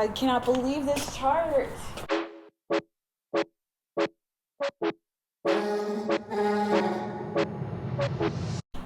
I cannot believe this chart.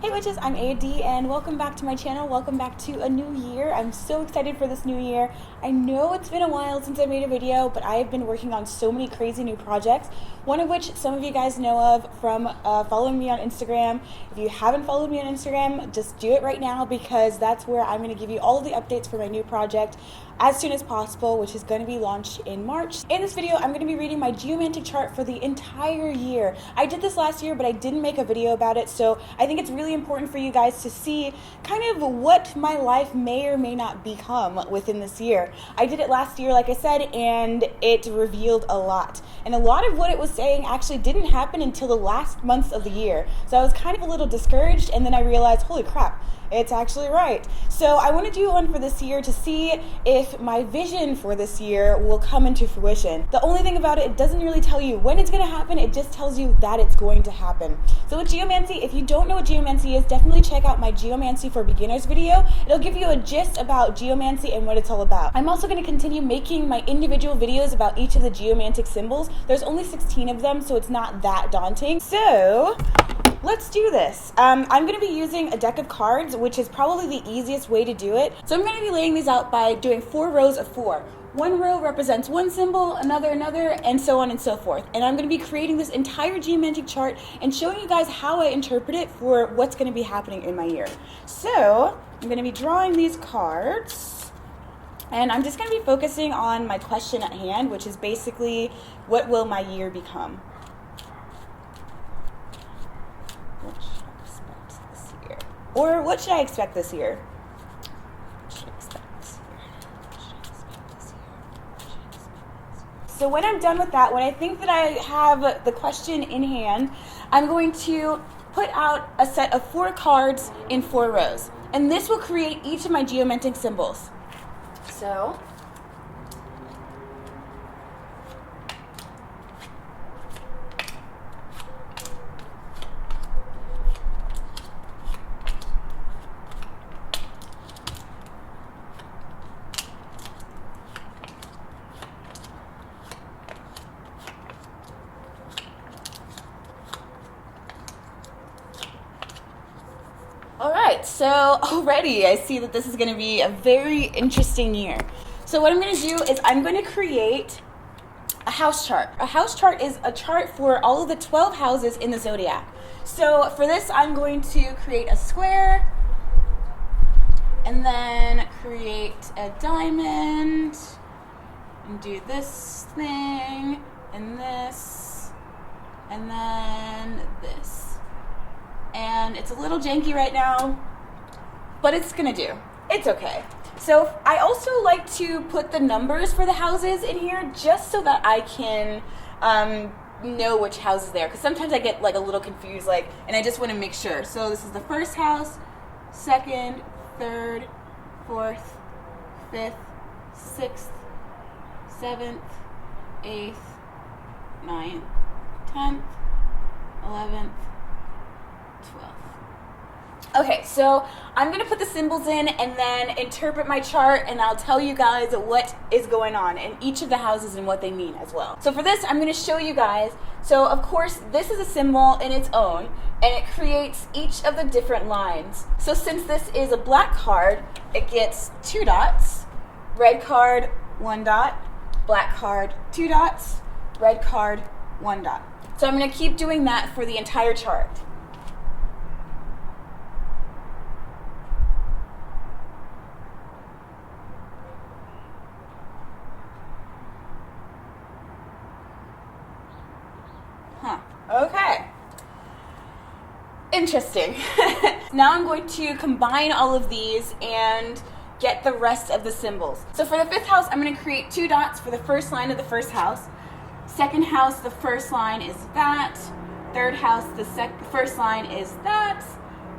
Hey witches, I'm Eadig and welcome back to my channel. Welcome back to a new year. I'm so excited for this new year. I know it's been a while since I made a video, but I have been working on so many crazy new projects, one of which some of you guys know of from following me on Instagram. If you haven't followed me on Instagram, just do it right now because that's where I'm going to give you all of the updates for my new project as soon as possible, which is going to be launched in March. In this video, I'm going to be reading my Geomantic chart for the entire year. I did this last year, but I didn't make a video about it, so I think it's really important for you guys to see kind of what my life may or may not become within this year. I did it last year, like I said, and it revealed a lot. And a lot of what it was saying actually didn't happen until the last months of the year. So I was kind of a little discouraged, and then I realized, holy crap, it's actually right. So I want to do one for this year to see if my vision for this year will come into fruition. The only thing about it, it doesn't really tell you when it's going to happen, it just tells you that it's going to happen. So with Geomancy, if you don't know what Geomancy is, definitely check out my Geomancy For Beginners video. It'll give you a gist about Geomancy and what it's all about. I'm also going to continue making my individual videos about each of the Geomantic symbols. There's only 16 of them, so it's not that daunting. So let's do this. I'm going to be using a deck of cards, which is probably the easiest way to do it. So I'm going to be laying these out by doing 4 rows of 4. One row represents one symbol, another, and so on and so forth. And I'm going to be creating this entire Geomantic chart and showing you guys how I interpret it for what's going to be happening in my year. So I'm going to be drawing these cards, and I'm just going to be focusing on my question at hand, which is basically, what will my year become? What should I expect this year? Or what should I expect this year? So when I'm done with that, when I think that I have the question in hand, I'm going to put out a set of 4 cards in 4 rows. And this will create each of my Geomantic symbols. So alright, so already I see that this is going to be a very interesting year. So what I'm going to do is I'm going to create a house chart. A house chart is a chart for all of the 12 houses in the zodiac. So for this, I'm going to create a square, and then create a diamond, and do this thing, and this, and then this. And it's a little janky right now, but it's gonna do. It's okay. So I also like to put the numbers for the houses in here just so that I can know which houses they are, because sometimes I get like a little confused, and I just want to make sure. So this is the first house, second, third, fourth, fifth, sixth, seventh, eighth, ninth, 10th, 11th, 12th. Okay, so I'm going to put the symbols in and then interpret my chart, and I'll tell you guys what is going on in each of the houses and what they mean as well. So for this, I'm going to show you guys. So of course, this is a symbol in its own, and it creates each of the different lines. So since this is a black card, it gets 2 dots, red card, 1 dot, black card, 2 dots, red card, 1 dot. So I'm going to keep doing that for the entire chart. Okay. Interesting. Now I'm going to combine all of these and get the rest of the symbols. So for the 5th house, I'm going to create 2 dots for the first line of the first house. Second house, the first line is that. Third house, the first line is that.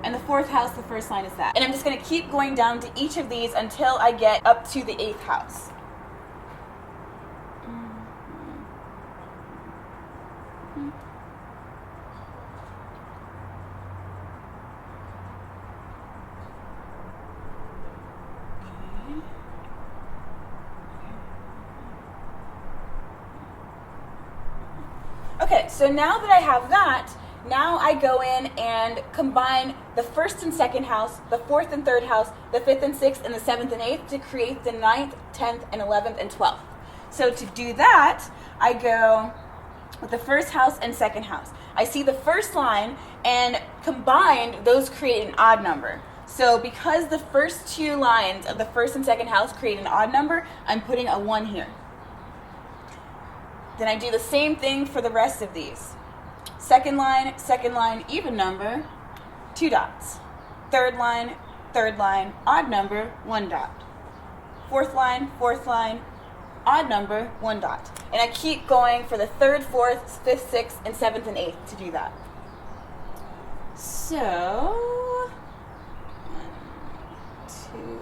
And the 4th house, the first line is that. And I'm just going to keep going down to each of these until I get up to the 8th house. Okay, so now that I have that, now I go in and combine the first and second house, the fourth and third house, the fifth and sixth, and the seventh and eighth to create the 9th, 10th, and 11th, and 12th. So to do that, I go with the first house and second house. I see the first line, and combined, those create an odd number. So because the first 2 lines of the first and second house create an odd number, I'm putting a 1 here. Then I do the same thing for the rest of these. Second line, even number, 2 dots. Third line, odd number, 1 dot. Fourth line, odd number, 1 dot. And I keep going for the 3rd, 4th, 5th, 6th, and 7th, and 8th to do that. So, 1, 2,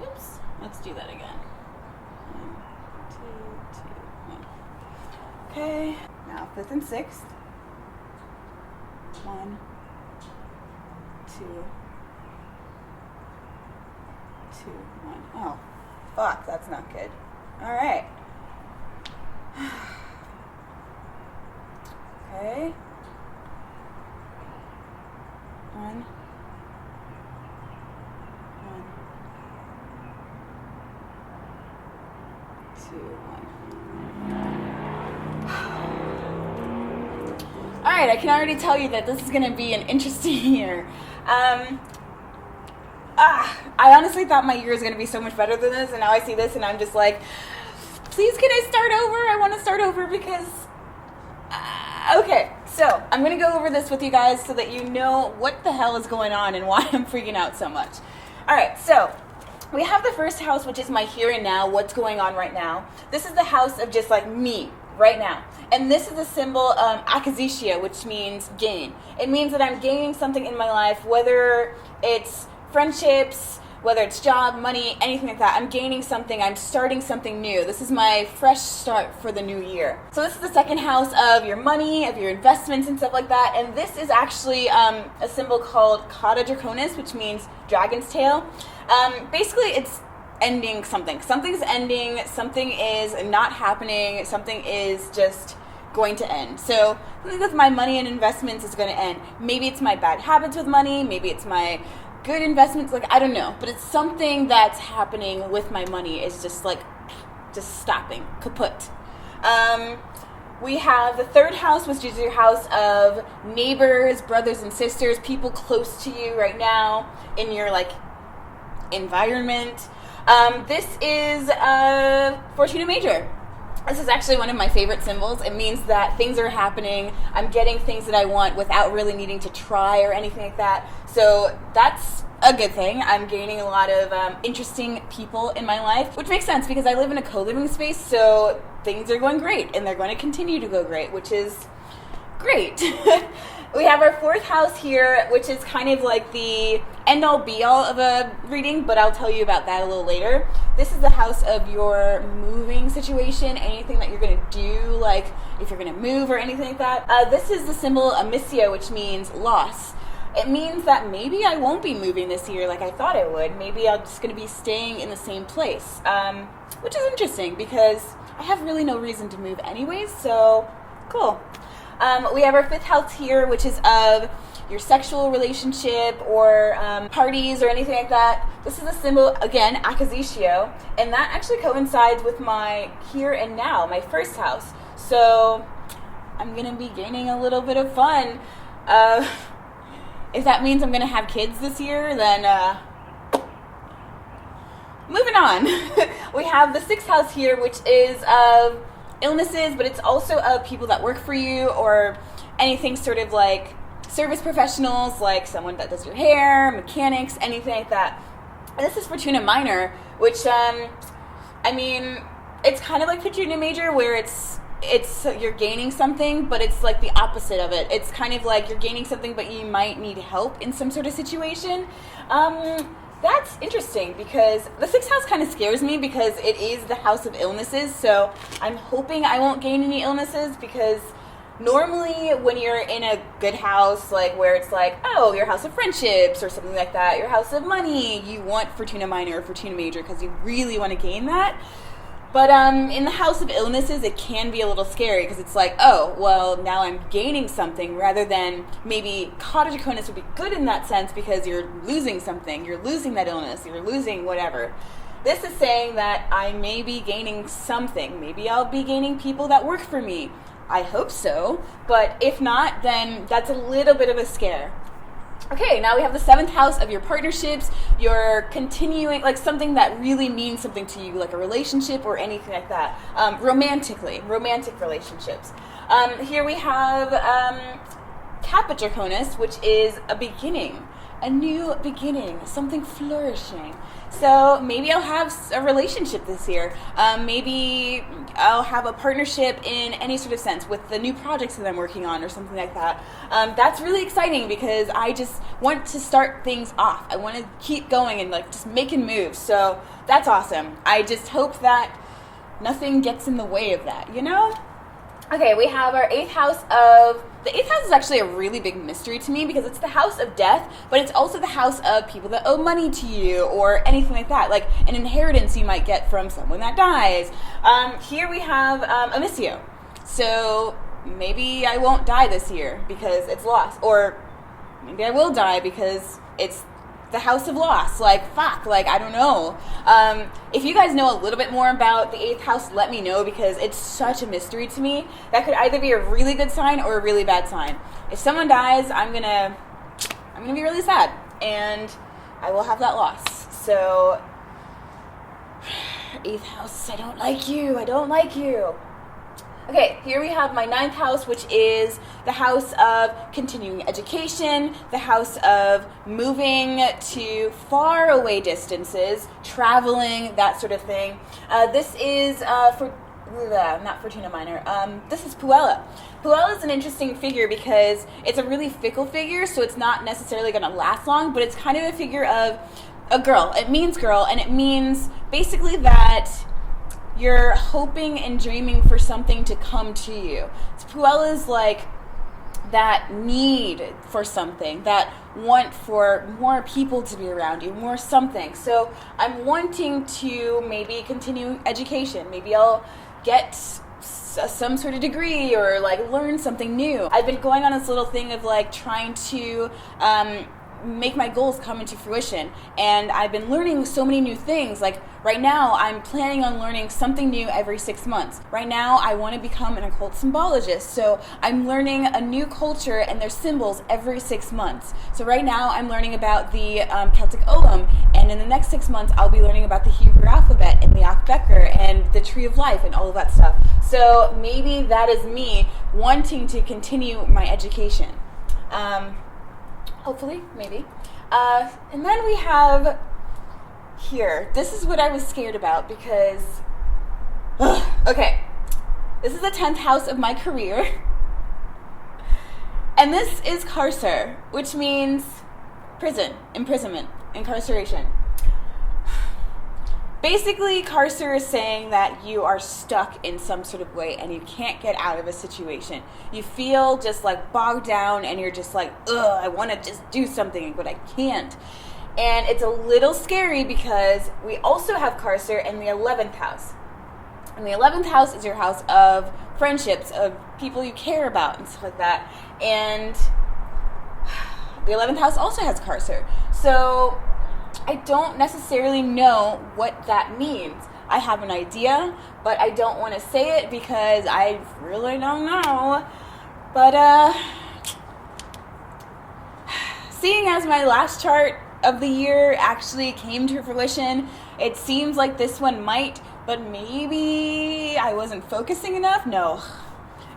oops, let's do that again. 1, 2, 1. Okay, now 5th and 6th. 1, 2, 2, 1. Oh, fuck, that's not good. All right. Okay. 1, 1, 2, 1. All right, I can already tell you that this is going to be an interesting year. I honestly thought my year was going to be so much better than this, and now I see this and I'm just like, please can I start over? I want to start over because, okay, so I'm going to go over this with you guys so that you know what the hell is going on and why I'm freaking out so much. All right, so we have the first house, which is my here and now, what's going on right now. This is the house of just like me right now. And this is the symbol akazishia, which means gain. It means that I'm gaining something in my life, whether it's friendships, whether it's job, money, anything like that. I'm gaining something. I'm starting something new. This is my fresh start for the new year. So this is the second house of your money, of your investments and stuff like that. And this is actually a symbol called Kata Draconis, which means dragon's tail. Basically, it's ending something. Something's ending. Something is not happening. Something is just going to end. So something with my money and investments is going to end. Maybe it's my bad habits with money. Maybe it's my good investments, like I don't know, but it's something that's happening with my money is just like, just stopping, kaput. We have the third house, which is your house of neighbors, brothers and sisters, people close to you right now in your like environment. This is Fortuna Major. This is actually one of my favorite symbols. It means that things are happening. I'm getting things that I want without really needing to try or anything like that. So that's a good thing. I'm gaining a lot of interesting people in my life, which makes sense because I live in a co-living space, so things are going great, and they're going to continue to go great, which is great. We have our fourth house here, which is kind of like the end-all be-all of a reading, but I'll tell you about that a little later. This is the house of your moving situation, anything that you're going to do, like if you're going to move or anything like that. This is the symbol Amicia, which means loss. It means that maybe I won't be moving this year like I thought I would. Maybe I'm just going to be staying in the same place, which is interesting because I have really no reason to move anyways, so cool. We have our fifth house here, which is of your sexual relationship or parties or anything like that. This is a symbol, again, akazishio, and that actually coincides with my here and now, my first house. So I'm going to be gaining a little bit of fun. If that means I'm going to have kids this year, then moving on. We have the sixth house here, which is of illnesses, but it's also of people that work for you or anything sort of like service professionals, like someone that does your hair, mechanics, anything like that. And this is Fortuna Minor, which, I mean, it's kind of like Fortuna Major where it's you're gaining something, but it's like the opposite of it. It's kind of like you're gaining something, but you might need help in some sort of situation. That's interesting because the sixth house kind of scares me because it is the house of illnesses. So I'm hoping I won't gain any illnesses because normally when you're in a good house, like where it's like, oh, your house of friendships or something like that, your house of money, you want Fortuna Minor or Fortuna Major because you really want to gain that. But in the house of illnesses, it can be a little scary because it's like, oh, well, now I'm gaining something rather than maybe Cottage would be good in that sense because you're losing something. You're losing that illness. You're losing whatever. This is saying that I may be gaining something. Maybe I'll be gaining people that work for me. I hope so. But if not, then that's a little bit of a scare. Okay, now we have the 7th house of your partnerships, your continuing, like something that really means something to you, like a relationship or anything like that. Romantic relationships. Here we have Capricornus, which is a beginning, a new beginning, something flourishing. So maybe I'll have a relationship this year. Maybe I'll have a partnership in any sort of sense with the new projects that I'm working on or something like that. That's really exciting because I just want to start things off. I want to keep going and like just making moves. So that's awesome. I just hope that nothing gets in the way of that, you know? Okay, we have our 8th house of... The 8th house is actually a really big mystery to me because it's the house of death, but it's also the house of people that owe money to you or anything like that, like an inheritance you might get from someone that dies. Here we have Amicio. So maybe I won't die this year because it's lost, or maybe I will die because it's the house of loss. Like, fuck, like, I don't know. If you guys know a little bit more about the 8th house, let me know because it's such a mystery to me. That could either be a really good sign or a really bad sign. If someone dies, I'm gonna be really sad and I will have that loss. So 8th house, I don't like you. Okay, here we have my 9th house, which is the house of continuing education, the house of moving to far away distances, traveling, that sort of thing. This is not Fortuna Minor. This is Puella. Puella is an interesting figure because it's a really fickle figure, so it's not necessarily going to last long, but it's kind of a figure of a girl. It means girl, and it means basically that you're hoping and dreaming for something to come to you. So Puella's like that need for something, that want for more people to be around you, more something. So I'm wanting to maybe continue education. Maybe I'll get some sort of degree or like learn something new. I've been going on this little thing of like trying to make my goals come into fruition, and I've been learning so many new things. Like right now I'm planning on learning something new every 6 months. Right now I want to become an occult symbologist, so I'm learning a new culture and their symbols every 6 months. So right now I'm learning about the Celtic Ogham, and in the next 6 months I'll be learning about the Hebrew alphabet and the Akbeker and the Tree of Life and all of that stuff. So maybe that is me wanting to continue my education. Hopefully, maybe. And then we have here. This is what I was scared about because, okay, this is the 10th house of my career. And this is carcer, which means prison, imprisonment, incarceration. Basically, carcer is saying that you are stuck in some sort of way and you can't get out of a situation. You feel just like bogged down and you're just like, ugh, I want to just do something, but I can't. And it's a little scary because we also have carcer in the 11th house. And the 11th house is your house of friendships, of people you care about and stuff like that. And the 11th house also has carcer. So I don't necessarily know what that means. I have an idea, but I don't want to say it because I really don't know. But seeing as my last chart of the year actually came to fruition, it seems like this one might, but maybe I wasn't focusing enough? No.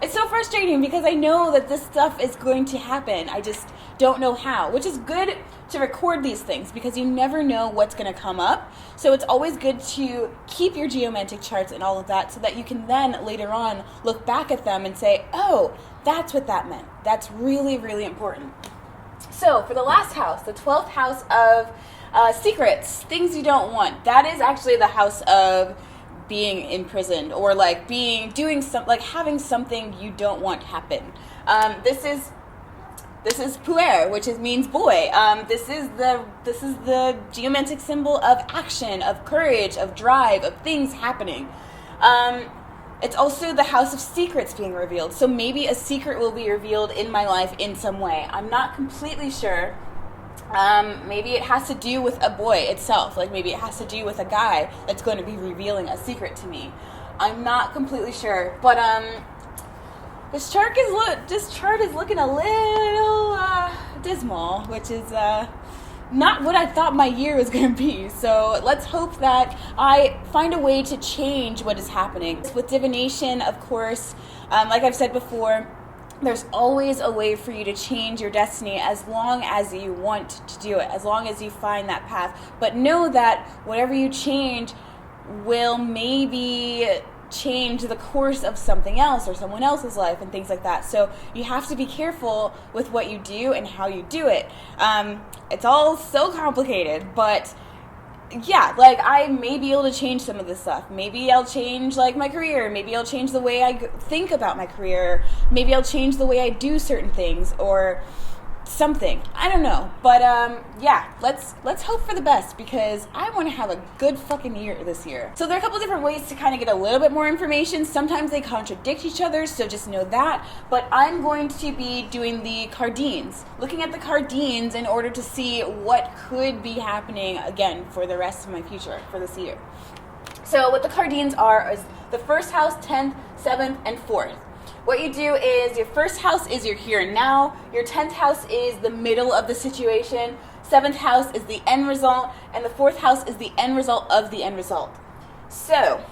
It's so frustrating because I know that this stuff is going to happen. I just don't know how, which is good to record these things because you never know what's going to come up. So it's always good to keep your geomantic charts and all of that so that you can then later on look back at them and say, oh, that's what that meant. That's really, really important. So for the last house, the 12th house of secrets, things you don't want, that is actually the house of being imprisoned or like having something you don't want happen. This is puer, which means boy. This is the geomantic symbol of action, of courage, of drive, of things happening. It's also the house of secrets being revealed. So maybe a secret will be revealed in my life in some way. I'm not completely sure. Maybe it has to do with a boy itself. Like maybe it has to do with a guy that's going to be revealing a secret to me. I'm not completely sure. But this chart is looking a little dismal, which is not what I thought my year was going to be. So let's hope that I find a way to change what is happening. With divination, of course, like I've said before, there's always a way for you to change your destiny as long as you want to do it, as long as you find that path. But know that whatever you change will maybe change the course of something else or someone else's life and things like that. So you have to be careful with what you do and how you do it. It's all so complicated, but yeah, like I may be able to change some of this stuff. Maybe I'll change like my career. Maybe I'll change the way I think about my career. Maybe I'll change the way I do certain things or something. I don't know. But yeah, let's hope for the best because I want to have a good fucking year this year. So there are a couple different ways to kind of get a little bit more information. Sometimes they contradict each other, so just know that. But I'm going to be doing the cardeans, looking at the cardeans in order to see what could be happening again for the rest of my future for this year. So what the cardeans are is the first house, 10th, 7th, and 4th. What you do is your first house is your here and now, your 10th house is the middle of the situation, 7th house is the end result, and the 4th house is the end result of the end result. So,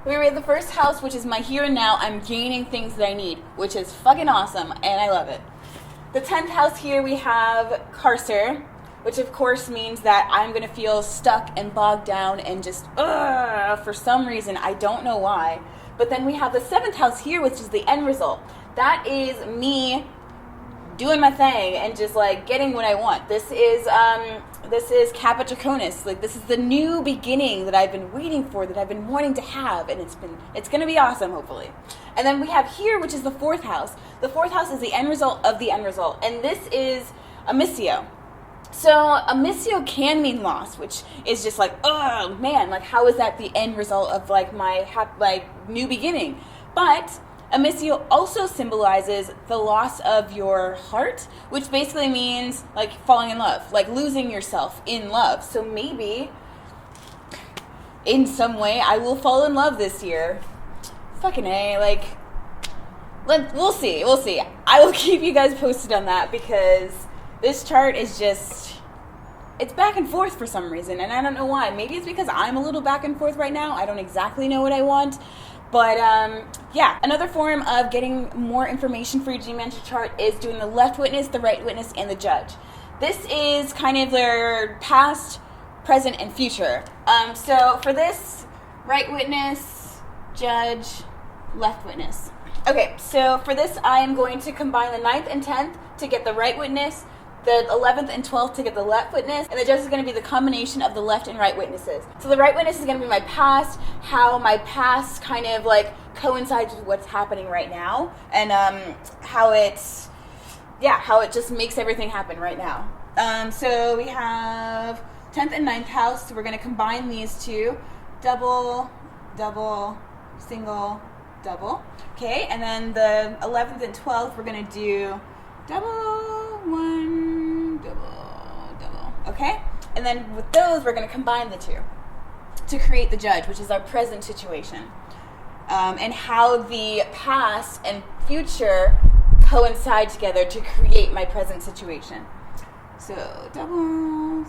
we read the first house, which is my here and now. I'm gaining things that I need, which is fucking awesome, and I love it. The 10th house here we have carcer, which of course means that I'm going to feel stuck and bogged down and just, for some reason, I don't know why. But then we have the 7th house here, which is the end result. That is me doing my thing and just like getting what I want. This is Caput Draconis. Like this is the new beginning that I've been waiting for, that I've been wanting to have, and it's going to be awesome, hopefully. And then we have here, which is the 4th house. The 4th house is the end result of the end result, and this is a missio. So a missio can mean loss, which is just like, oh man, like how is that the end result of like my new beginning? But a missio also symbolizes the loss of your heart, which basically means like falling in love, like losing yourself in love. So maybe in some way I will fall in love this year. Fucking A, like we'll see. I will keep you guys posted on that because this chart is just, it's back and forth for some reason, and I don't know why. Maybe it's because I'm a little back and forth right now. I don't exactly know what I want. But, yeah. Another form of getting more information for your Geomantic chart is doing the left witness, the right witness, and the judge. This is kind of their past, present, and future. So for this, right witness, judge, left witness. Okay, so for this, I am going to combine the 9th and 10th to get the right witness, the 11th and 12th to get the left witness, and the judge is going to be the combination of the left and right witnesses. So the right witness is going to be my past, how my past kind of like coincides with what's happening right now, and how it just makes everything happen right now. So we have 10th and 9th house, so we're going to combine these two, double, double, single, double. Okay, and then the 11th and 12th, we're going to do double, one, double, double. Okay? And then with those, we're going to combine the two to create the judge, which is our present situation. And how the past and future coincide together to create my present situation. So, double,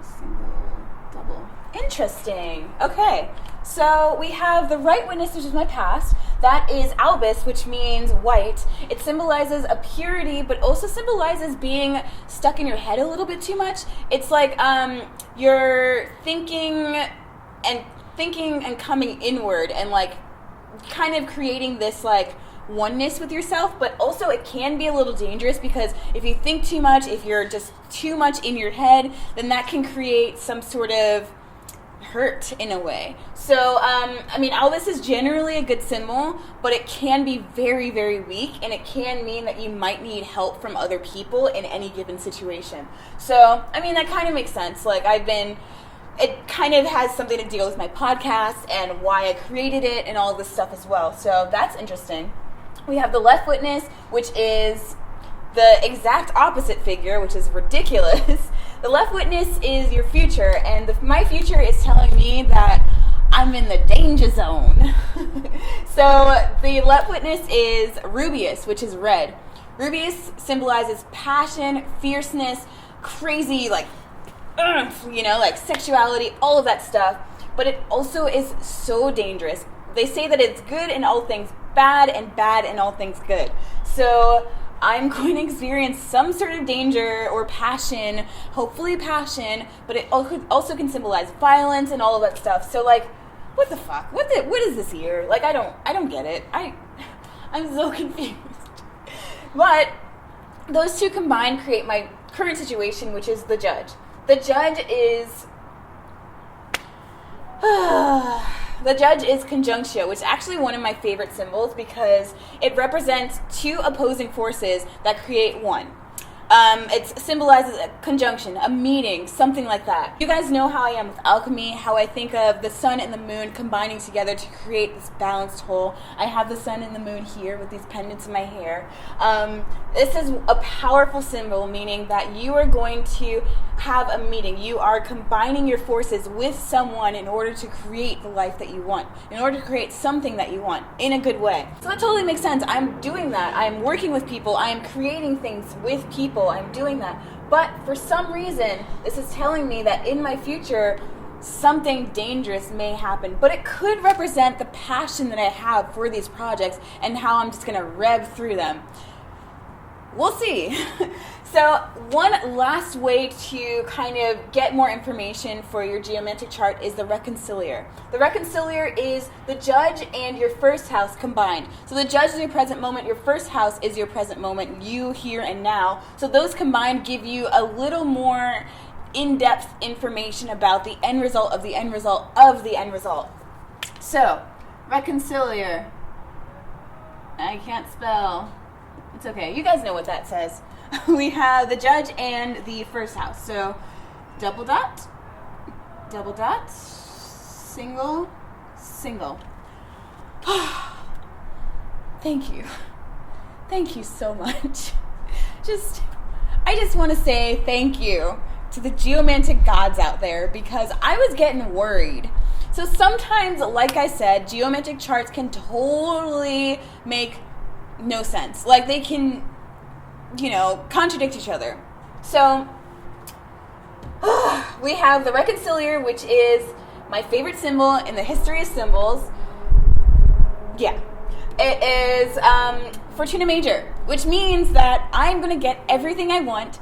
single, double. Interesting. Okay. So we have the right witness, which is my past. That is albus, which means white. It symbolizes a purity, but also symbolizes being stuck in your head a little bit too much. It's like you're thinking and coming inward and like kind of creating this like oneness with yourself, but also it can be a little dangerous because if you think too much, if you're just too much in your head, then that can create some sort of hurt in a way. So, I mean, all this is generally a good symbol, but it can be very, very weak, and it can mean that you might need help from other people in any given situation. So, I mean, that kind of makes sense. Like, it kind of has something to deal with my podcast and why I created it and all this stuff as well. So that's interesting. We have the left witness, which is the exact opposite figure, which is ridiculous. The left witness is your future, and my future is telling me that I'm in the danger zone. So the left witness is Rubeus, which is red. Rubeus symbolizes passion, fierceness, crazy, like, like sexuality, all of that stuff. But it also is so dangerous. They say that it's good in all things bad and bad in all things good. So I'm going to experience some sort of danger or passion, hopefully passion, but it also can symbolize violence and all of that stuff. So, like, what the fuck? What is this here? Like, I don't get it. I'm so confused. But those two combined create my current situation, which is the judge. The judge is the judge is conjunctio, which is actually one of my favorite symbols because it represents two opposing forces that create one. It symbolizes a conjunction, a meeting, something like that. You guys know how I am with alchemy, how I think of the sun and the moon combining together to create this balanced whole. I have the sun and the moon here with these pendants in my hair. This is a powerful symbol, meaning that you are going to have a meeting. You are combining your forces with someone in order to create the life that you want, in order to create something that you want in a good way. So that totally makes sense. I'm doing that. I'm working with people. I'm creating things with people. I'm doing that. But for some reason, this is telling me that in my future, something dangerous may happen. But it could represent the passion that I have for these projects and how I'm just going to rev through them. We'll see. So one last way to kind of get more information for your geomantic chart is the reconciliar. The reconciliar is the judge and your first house combined. So the judge is your present moment, your first house is your present moment, you here and now. So those combined give you a little more in-depth information about the end result of the end result of the end result. So, reconciliar. I can't spell. It's okay. You guys know what that says. We have the judge and the first house. So, double dot, single, single. Thank you. Thank you so much. I just want to say thank you to the geomantic gods out there because I was getting worried. So sometimes, like I said, geomantic charts can totally make no sense. Like they can, contradict each other. So we have the reconciliar, which is my favorite symbol in the history of symbols. Yeah. It is Fortuna Major, which means that I'm going to get everything I want.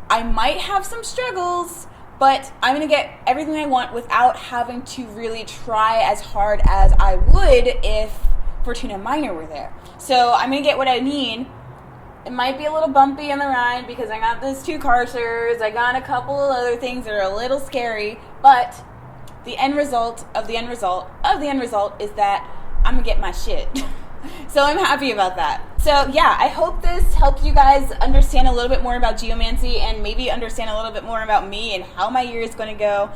I might have some struggles, but I'm going to get everything I want without having to really try as hard as I would if Fortuna Minor were there. So I'm going to get what I need. It might be a little bumpy in the ride because I got those two cursors. I got a couple of other things that are a little scary, but the end result of the end result of the end result is that I'm going to get my shit. So I'm happy about that. So yeah, I hope this helps you guys understand a little bit more about geomancy and maybe understand a little bit more about me and how my year is going to go.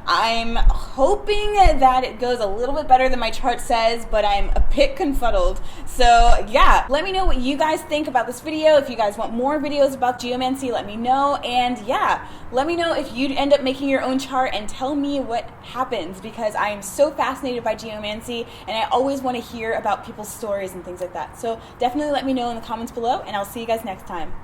I'm hoping that it goes a little bit better than my chart says, but I'm a bit confuddled. So yeah, let me know what you guys think about this video. If you guys want more videos about geomancy, let me know. And yeah, let me know if you end up making your own chart and tell me what happens because I am so fascinated by geomancy and I always want to hear about people's stories and things like that. So definitely let me know in the comments below and I'll see you guys next time.